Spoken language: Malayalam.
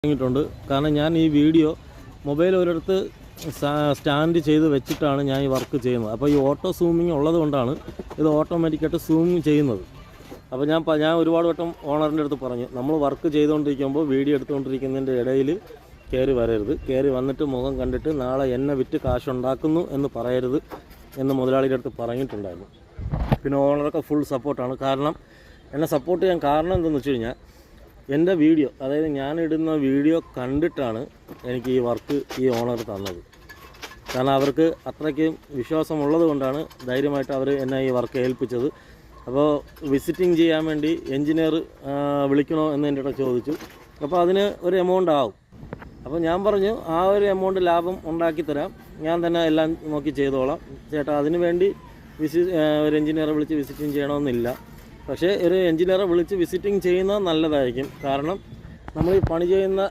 തുടങ്ങിയിട്ടുണ്ട്. കാരണം ഞാൻ ഈ വീഡിയോ മൊബൈൽ ഒരിടത്ത് സ്റ്റാൻഡ് ചെയ്ത് വെച്ചിട്ടാണ് ഞാൻ ഈ വർക്ക് ചെയ്യുന്നത്. അപ്പോൾ ഈ ഓട്ടോ സൂമിങ് ഉള്ളത് കൊണ്ടാണ് ഇത് ഓട്ടോമാറ്റിക്കായിട്ട് സൂം ചെയ്യുന്നത്. അപ്പോൾ ഞാൻ ഒരുപാട് വട്ടം ഓണറിൻ്റെ അടുത്ത് പറഞ്ഞു, നമ്മൾ വർക്ക് ചെയ്തുകൊണ്ടിരിക്കുമ്പോൾ വീഡിയോ എടുത്തുകൊണ്ടിരിക്കുന്നതിൻ്റെ ഇടയിൽ കയറി വരരുത്, കയറി വന്നിട്ട് മുഖം കണ്ടിട്ട് നാളെ എന്നെ വിറ്റ് കാശുണ്ടാക്കുന്നു എന്ന് പറയരുത് എന്ന് മുതലാളിയുടെ അടുത്ത് പറഞ്ഞിട്ടുണ്ടായിരുന്നു. പിന്നെ ഓണറൊക്കെ ഫുൾ സപ്പോർട്ടാണ്. കാരണം എന്നെ സപ്പോർട്ട് ചെയ്യാൻ കാരണം എന്തെന്ന് വെച്ച് കഴിഞ്ഞാൽ എൻ്റെ വീഡിയോ, അതായത് ഞാനിടുന്ന വീഡിയോ കണ്ടിട്ടാണ് എനിക്ക് ഈ വർക്ക് ഈ ഓണർ തന്നത്. കാരണം അവർക്ക് അത്രയ്ക്ക് വിശ്വാസമുള്ളത് കൊണ്ടാണ് ധൈര്യമായിട്ട് അവർ എന്നെ ഈ വർക്ക് ഏൽപ്പിച്ചത്. അപ്പോൾ വിസിറ്റിംഗ് ചെയ്യാൻ വേണ്ടി എൻജിനീയർ വിളിക്കണോ എന്ന് എൻ്റെ അടുത്ത് ചോദിച്ചു. അപ്പോൾ അതിന് ഒരു എമൗണ്ട് ആവും. അപ്പോൾ ഞാൻ പറഞ്ഞു, ആ ഒരു എമൗണ്ട് ലാഭം ഉണ്ടാക്കി തരാം, ഞാൻ തന്നെ എല്ലാം നോക്കി ചെയ്തോളാം ചേട്ടാ, അതിന് വേണ്ടി ഒരു എൻജിനീയറെ വിളിച്ച് വിസിറ്റിംഗ് ചെയ്യണമെന്നില്ല. പക്ഷേ ഒരു എൻജിനീയറെ വിളിച്ച് വിസിറ്റിംഗ് ചെയ്യുന്നത് നല്ലതായിരിക്കും. കാരണം നമ്മൾ ഈ പണി ചെയ്യുന്ന